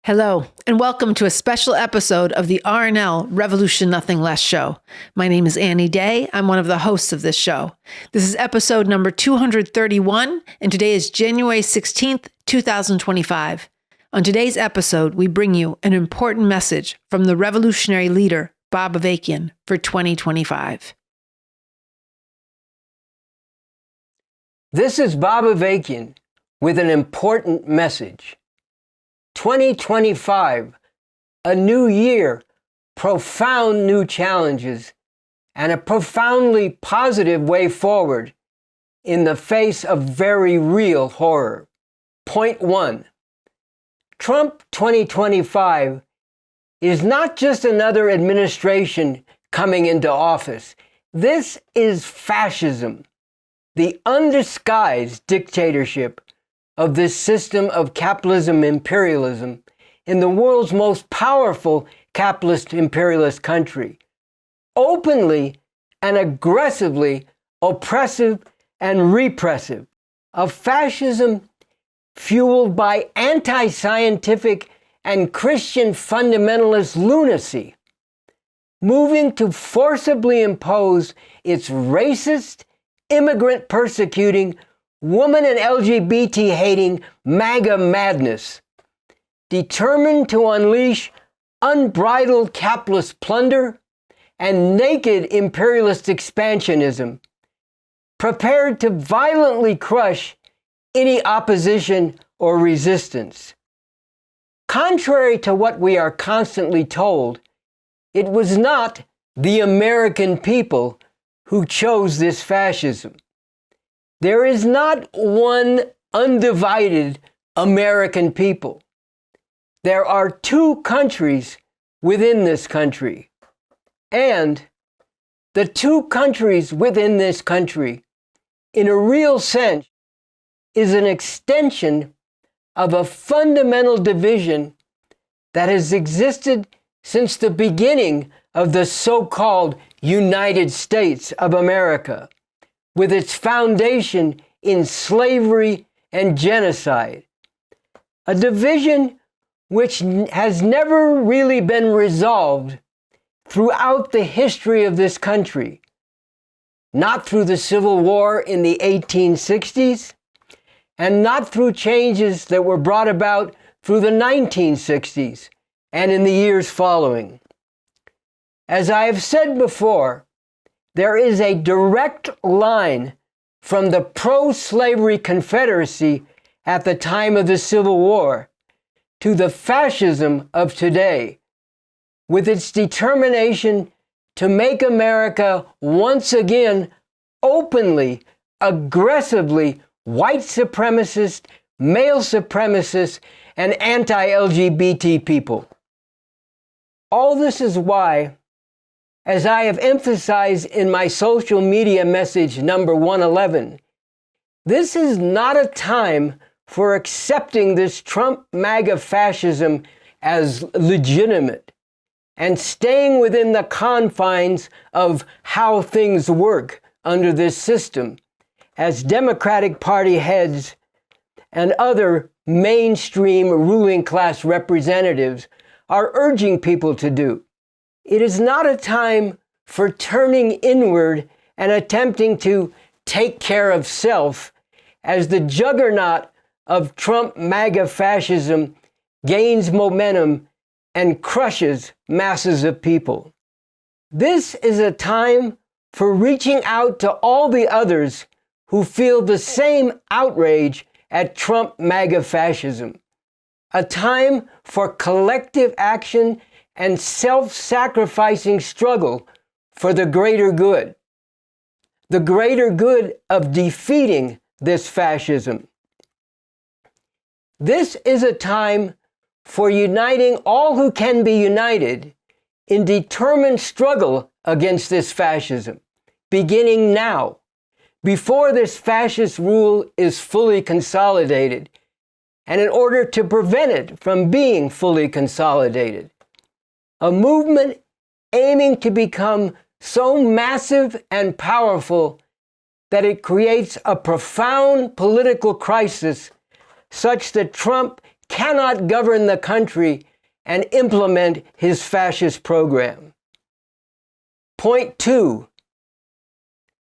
Hello, and welcome to a special episode of the RNL Revolution Nothing Less show. My name is Annie Day. I'm one of the hosts of this show. This is episode number 231, and today is January 16th, 2025. On today's episode, we bring you an important message from the revolutionary leader, Bob Avakian, for 2025. This is Bob Avakian with an important message. 2025, a new year, profound new challenges, and a profoundly positive way forward in the face of very real horror. Point 1. Trump 2025 is not just another administration coming into office. This is fascism, the undisguised dictatorship of this system of capitalism imperialism in the world's most powerful capitalist imperialist country, openly and aggressively oppressive and repressive, a fascism fueled by anti-scientific and Christian fundamentalist lunacy, moving to forcibly impose its racist, immigrant persecuting, woman and LGBT-hating MAGA madness, determined to unleash unbridled capitalist plunder and naked imperialist expansionism, prepared to violently crush any opposition or resistance. Contrary to what we are constantly told, it was not the American people who chose this fascism. There is not one undivided American people. There are two countries within this country. And the two countries within this country, in a real sense, is an extension of a fundamental division that has existed since the beginning of the so-called United States of America, with its foundation in slavery and genocide. A division which has never really been resolved throughout the history of this country. Not through the Civil War in the 1860s, and not through changes that were brought about through the 1960s and in the years following. As I have said before, there is a direct line from the pro-slavery Confederacy at the time of the Civil War to the fascism of today, with its determination to make America once again openly, aggressively white supremacist, male supremacist, and anti-LGBT people. All this is why, as I have emphasized in my social media message number 111, this is not a time for accepting this Trump MAGA fascism as legitimate and staying within the confines of how things work under this system, as Democratic Party heads and other mainstream ruling class representatives are urging people to do. It is not a time for turning inward and attempting to take care of self as the juggernaut of Trump MAGA fascism gains momentum and crushes masses of people. This is a time for reaching out to all the others who feel the same outrage at Trump MAGA fascism. A time for collective action and self-sacrificing struggle for the greater good of defeating this fascism. This is a time for uniting all who can be united in determined struggle against this fascism, beginning now, before this fascist rule is fully consolidated, and in order to prevent it from being fully consolidated. A movement aiming to become so massive and powerful that it creates a profound political crisis such that Trump cannot govern the country and implement his fascist program. Point 2.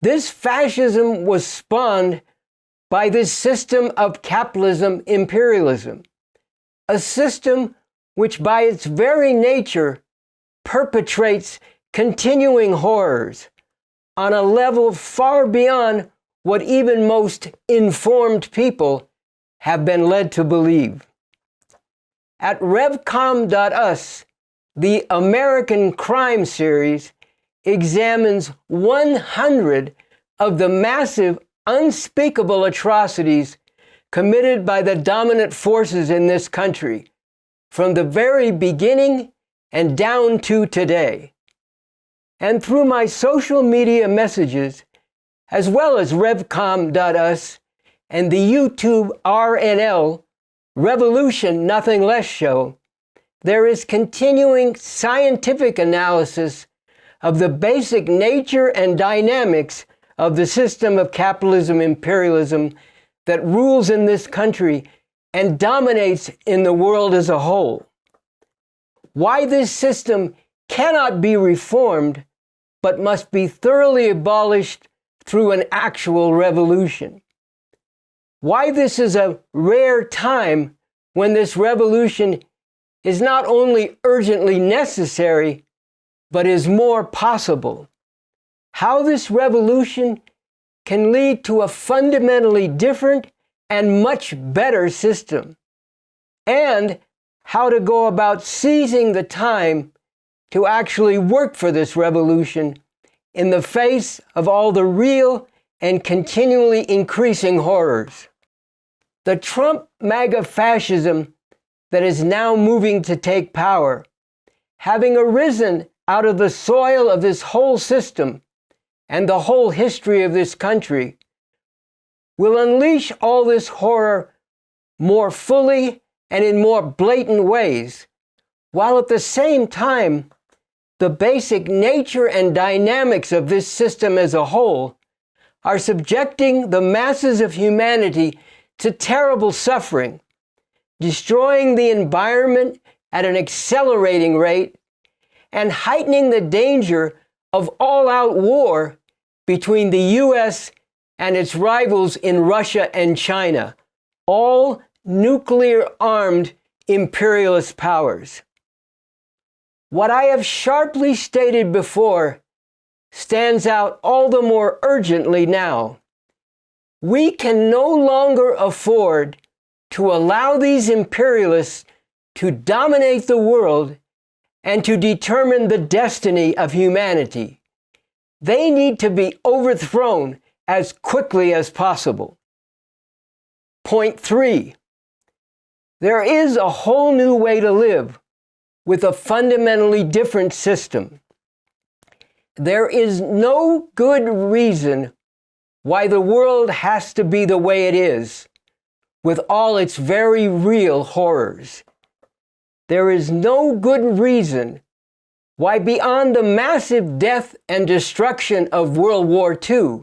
This fascism was spawned by this system of capitalism imperialism, a system which by its very nature perpetrates continuing horrors on a level far beyond what even most informed people have been led to believe. At revcom.us, the American Crime Series examines 100 of the massive, unspeakable atrocities committed by the dominant forces in this country, from the very beginning and down to today. And through my social media messages, as well as revcom.us and the YouTube RNL, Revolution Nothing Less show, there is continuing scientific analysis of the basic nature and dynamics of the system of capitalism imperialism that rules in this country and dominates in the world as a whole. Why this system cannot be reformed, but must be thoroughly abolished through an actual revolution. Why this is a rare time when this revolution is not only urgently necessary, but is more possible. How this revolution can lead to a fundamentally different and much better system, and how to go about seizing the time to actually work for this revolution in the face of all the real and continually increasing horrors. The Trump MAGA fascism that is now moving to take power, having arisen out of the soil of this whole system and the whole history of this country, will unleash all this horror more fully and in more blatant ways, while at the same time, the basic nature and dynamics of this system as a whole are subjecting the masses of humanity to terrible suffering, destroying the environment at an accelerating rate, and heightening the danger of all-out war between the U.S. and its rivals in Russia and China, all nuclear-armed imperialist powers. What I have sharply stated before stands out all the more urgently now. We can no longer afford to allow these imperialists to dominate the world and to determine the destiny of humanity. They need to be overthrown as quickly as possible. Point 3. There is a whole new way to live with a fundamentally different system. There is no good reason why the world has to be the way it is, with all its very real horrors. There is no good reason why, beyond the massive death and destruction of World War II,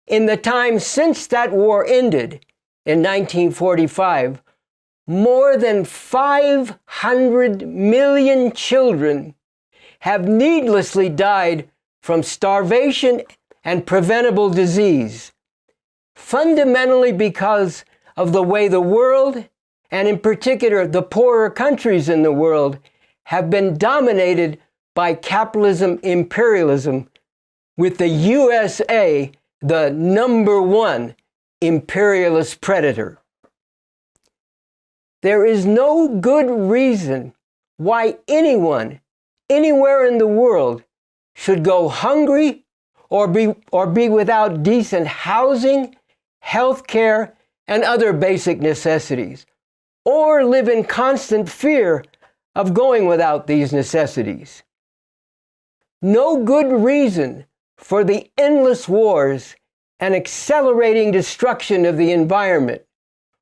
in the time since that war ended in 1945, more than 500 million children have needlessly died from starvation and preventable disease, fundamentally because of the way the world, and in particular the poorer countries in the world, have been dominated by capitalism imperialism, with the USA the #1 imperialist predator. There is no good reason why anyone, anywhere in the world, should go hungry or be without decent housing, health care, and other basic necessities, or live in constant fear of going without these necessities. No good reason for the endless wars and accelerating destruction of the environment,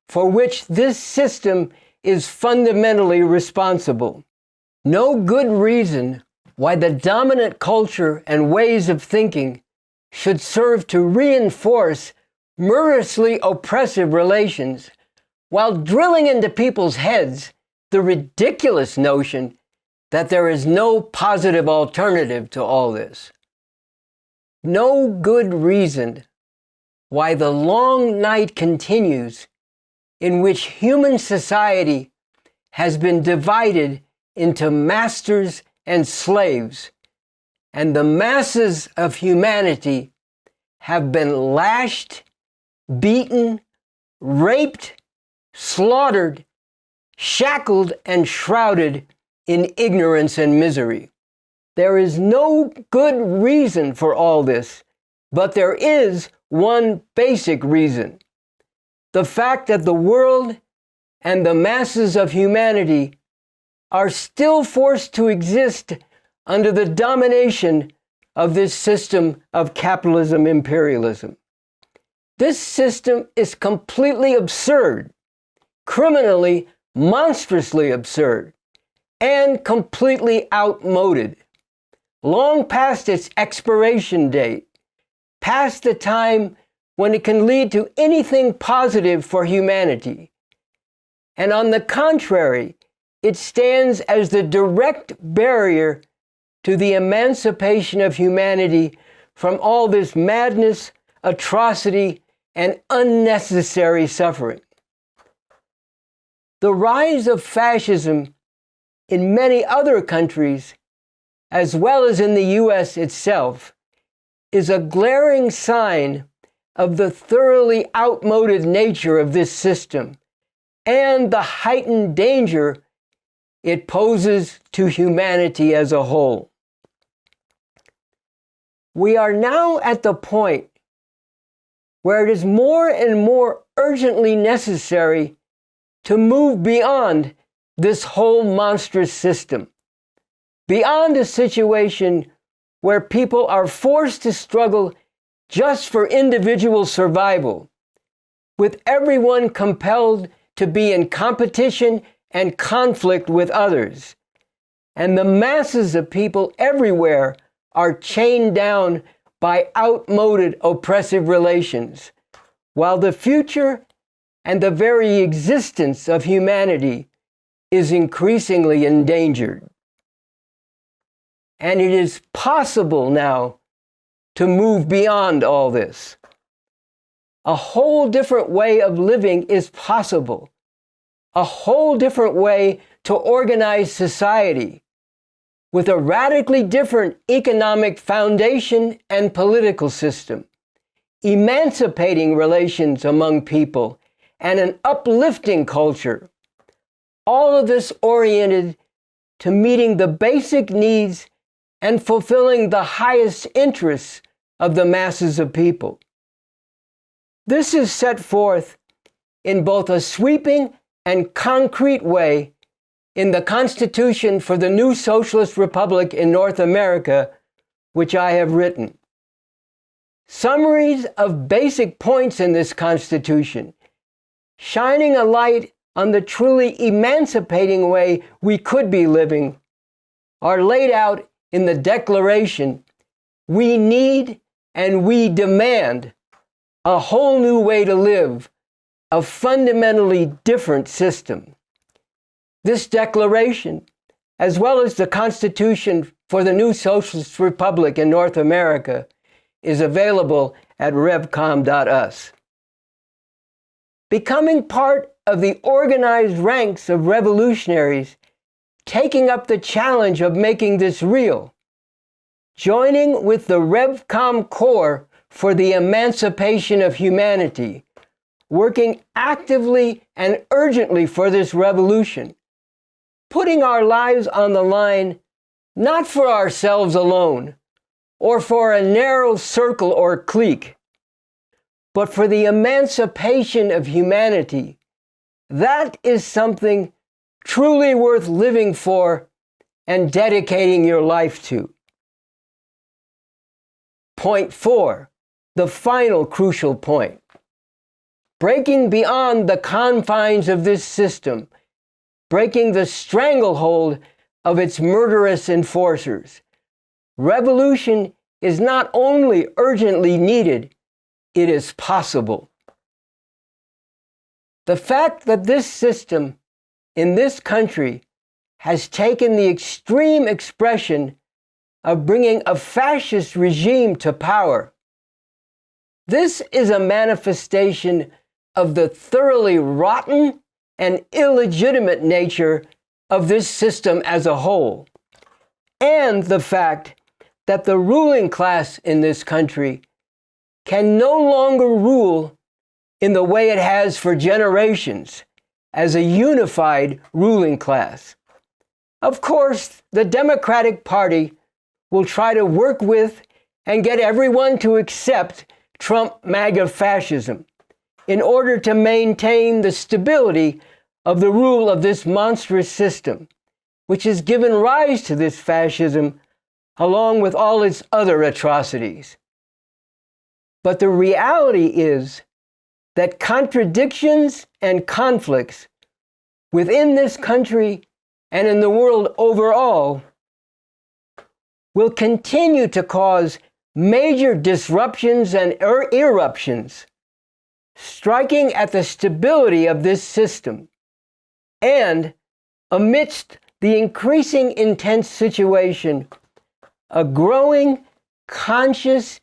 for which this system is fundamentally responsible. No good reason why the dominant culture and ways of thinking should serve to reinforce murderously oppressive relations while drilling into people's heads the ridiculous notion that there is no positive alternative to all this. No good reason why the long night continues in which human society has been divided into masters and slaves, and the masses of humanity have been lashed, beaten, raped, slaughtered, shackled, and shrouded in ignorance and misery. There is no good reason for all this, but there is one basic reason: the fact that the world and the masses of humanity are still forced to exist under the domination of this system of capitalism imperialism. This system is completely absurd, criminally, monstrously absurd, and completely outmoded, long past its expiration date, past the time when it can lead to anything positive for humanity. And on the contrary, it stands as the direct barrier to the emancipation of humanity from all this madness, atrocity, and unnecessary suffering. The rise of fascism in many other countries, as well as in the US itself, is a glaring sign of the thoroughly outmoded nature of this system and the heightened danger it poses to humanity as a whole. We are now at the point where it is more and more urgently necessary to move beyond this whole monstrous system, beyond a situation where people are forced to struggle just for individual survival, with everyone compelled to be in competition and conflict with others, and the masses of people everywhere are chained down by outmoded oppressive relations, while the future and the very existence of humanity is increasingly endangered. And it is possible now to move beyond all this. A whole different way of living is possible. A whole different way to organize society, with a radically different economic foundation and political system, emancipating relations among people, and an uplifting culture. All of this oriented to meeting the basic needs and fulfilling the highest interests of the masses of people. This is set forth in both a sweeping and concrete way in the Constitution for the New Socialist Republic in North America, which I have written. Summaries of basic points in this Constitution, shining a light on the truly emancipating way we could be living, are laid out in the Declaration. We need and we demand a whole new way to live, a fundamentally different system. This Declaration, as well as the Constitution for the New Socialist Republic in North America, is available at revcom.us. Becoming part of the organized ranks of revolutionaries, taking up the challenge of making this real, joining with the RevCom Corps for the emancipation of humanity, working actively and urgently for this revolution, putting our lives on the line not for ourselves alone or for a narrow circle or clique, but for the emancipation of humanity. That is something truly worth living for and dedicating your life to. Point 4, the final crucial point. Breaking beyond the confines of this system, breaking the stranglehold of its murderous enforcers. Revolution is not only urgently needed, it is possible. The fact that this system in this country has taken the extreme expression of bringing a fascist regime to power. This is a manifestation of the thoroughly rotten and illegitimate nature of this system as a whole, and the fact that the ruling class in this country can no longer rule in the way it has for generations as a unified ruling class. Of course, the Democratic Party will try to work with and get everyone to accept Trump MAGA fascism in order to maintain the stability of the rule of this monstrous system, which has given rise to this fascism along with all its other atrocities. But the reality is that contradictions and conflicts within this country and in the world overall will continue to cause major disruptions and eruptions, striking at the stability of this system. And amidst the increasing intense situation, a growing, conscious,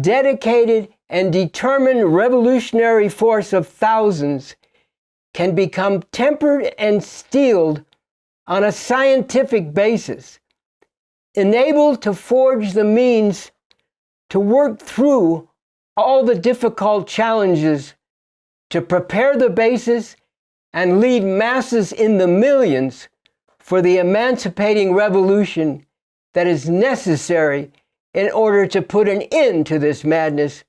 dedicated, and determined revolutionary force of thousands can become tempered and steeled on a scientific basis, enabled to forge the means to work through all the difficult challenges, to prepare the basis and lead masses in the millions for the emancipating revolution that is necessary in order to put an end to this madness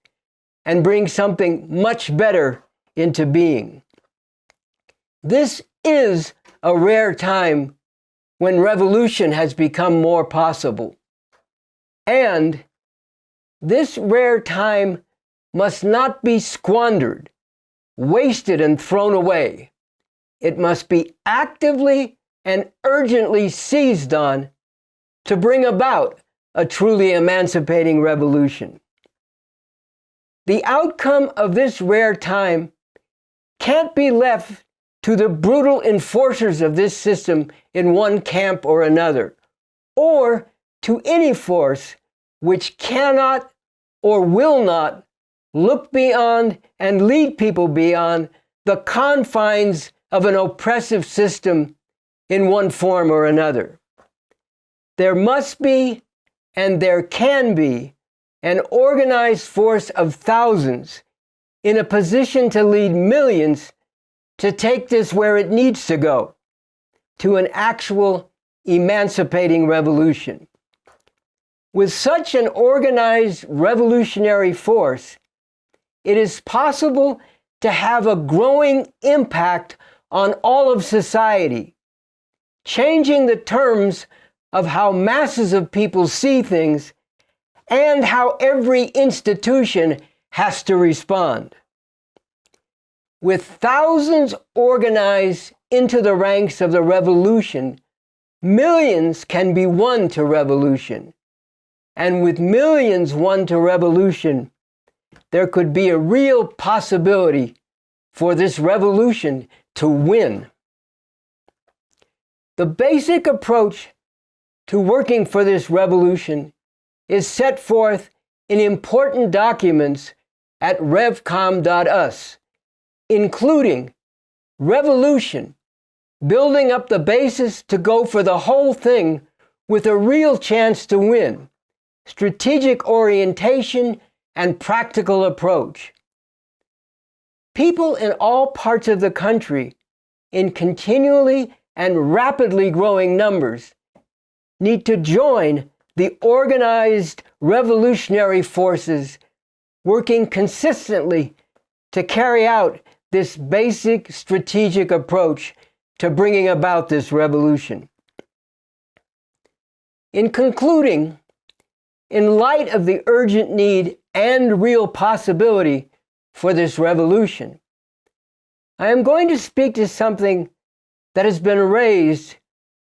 and bring something much better into being. This is a rare time when revolution has become more possible. And this rare time must not be squandered, wasted, and thrown away. It must be actively and urgently seized on to bring about a truly emancipating revolution. The outcome of this rare time can't be left to the brutal enforcers of this system in one camp or another, or to any force which cannot or will not look beyond and lead people beyond the confines of an oppressive system in one form or another. There must be, and there can be, an organized force of thousands in a position to lead millions to take this where it needs to go, to an actual emancipating revolution. With such an organized revolutionary force, it is possible to have a growing impact on all of society, changing the terms of how masses of people see things and how every institution has to respond. With thousands organized into the ranks of the revolution, millions can be won to revolution. And with millions won to revolution, there could be a real possibility for this revolution to win. The basic approach to working for this revolution is set forth in important documents at revcom.us, including revolution, building up the basis to go for the whole thing with a real chance to win, strategic orientation, and practical approach. People in all parts of the country, in continually and rapidly growing numbers, need to join the organized revolutionary forces working consistently to carry out this basic strategic approach to bringing about this revolution. In concluding, in light of the urgent need and real possibility for this revolution, I am going to speak to something that has been raised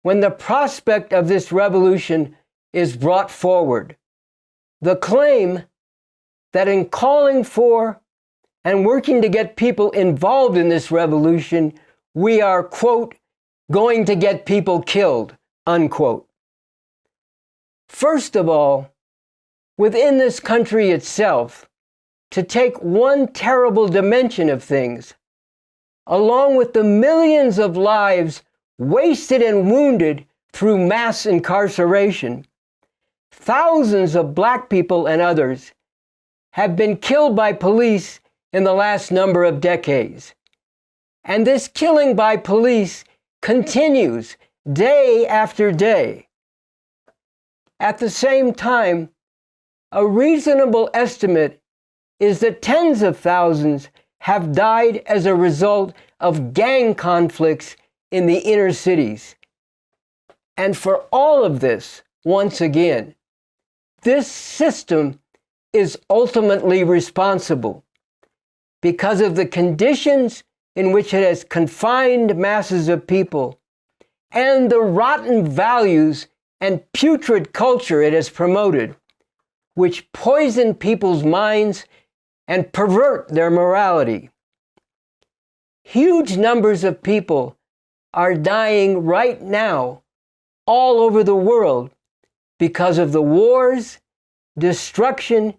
when the prospect of this revolution is brought forward. The claim that in calling for and working to get people involved in this revolution, we are, quote, going to get people killed, unquote. First of all, within this country itself, to take one terrible dimension of things, along with the millions of lives wasted and wounded through mass incarceration, thousands of black people and others have been killed by police in the last number of decades. And this killing by police continues day after day. At the same time, a reasonable estimate is that tens of thousands have died as a result of gang conflicts in the inner cities. And for all of this, once again, this system is ultimately responsible because of the conditions in which it has confined masses of people and the rotten values and putrid culture it has promoted, which poison people's minds and pervert their morality. Huge numbers of people are dying right now all over the world because of the wars, destruction,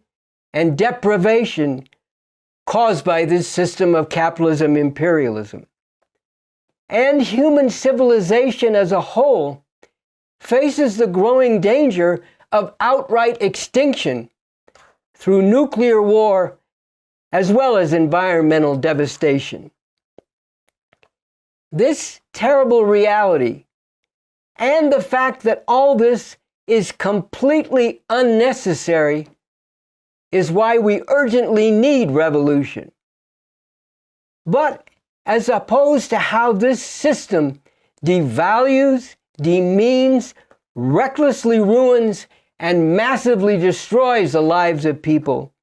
and deprivation caused by this system of capitalism imperialism. And human civilization as a whole faces the growing danger of outright extinction through nuclear war as well as environmental devastation. This terrible reality and the fact that all this is completely unnecessary is why we urgently need revolution. But as opposed to how this system devalues, demeans, recklessly ruins, and massively destroys the lives of people,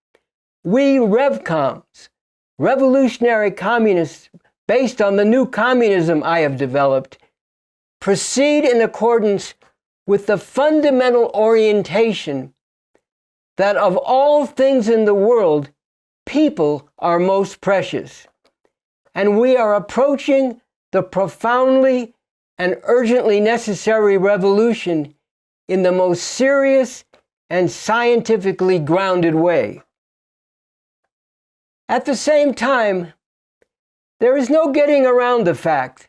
we RevComs, revolutionary communists based on the new communism I have developed, proceed in accordance with the fundamental orientation that of all things in the world, people are most precious. And we are approaching the profoundly and urgently necessary revolution in the most serious and scientifically grounded way. At the same time, there is no getting around the fact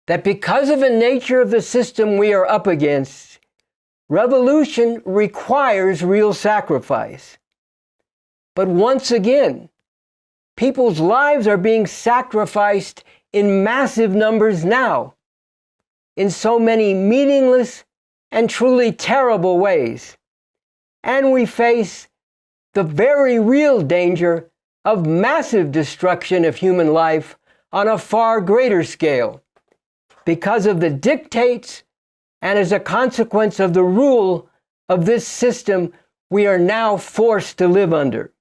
that because of the nature of the system we are up against, revolution requires real sacrifice. But once again, people's lives are being sacrificed in massive numbers now, in so many meaningless and truly terrible ways. And we face the very real danger of massive destruction of human life on a far greater scale because of the dictates and as a consequence of the rule of this system we are now forced to live under.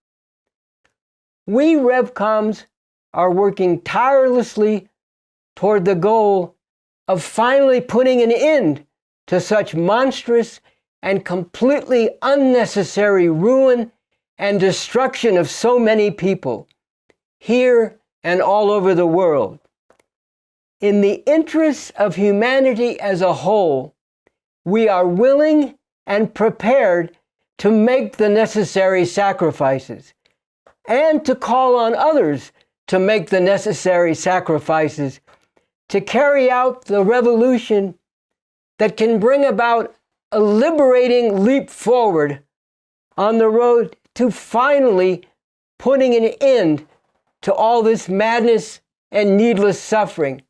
We RevComs are working tirelessly toward the goal of finally putting an end to such monstrous and completely unnecessary ruin and destruction of so many people, here and all over the world. In the interests of humanity as a whole, we are willing and prepared to make the necessary sacrifices and to call on others to make the necessary sacrifices to carry out the revolution that can bring about a liberating leap forward on the road to finally putting an end to all this madness and needless suffering,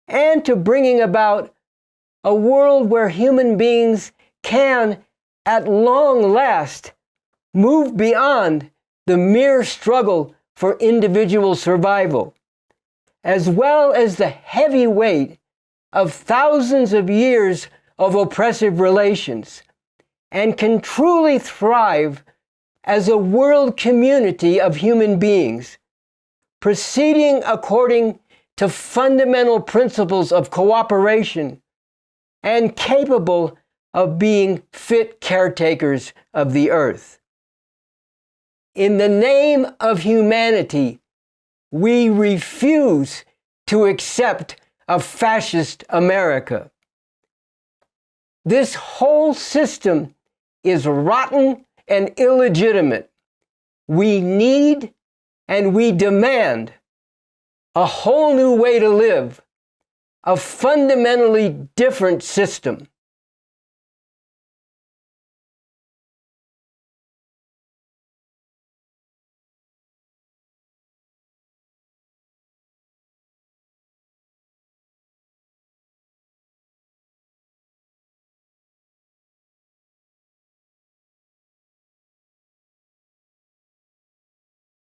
and to bringing about a world where human beings can, at long last, move beyond the mere struggle for individual survival, as well as the heavy weight of thousands of years of oppressive relations, and can truly thrive as a world community of human beings, proceeding according to fundamental principles of cooperation and capable of being fit caretakers of the earth. In the name of humanity, we refuse to accept a fascist America. This whole system is rotten and illegitimate. We need and we demand a whole new way to live, a fundamentally different system.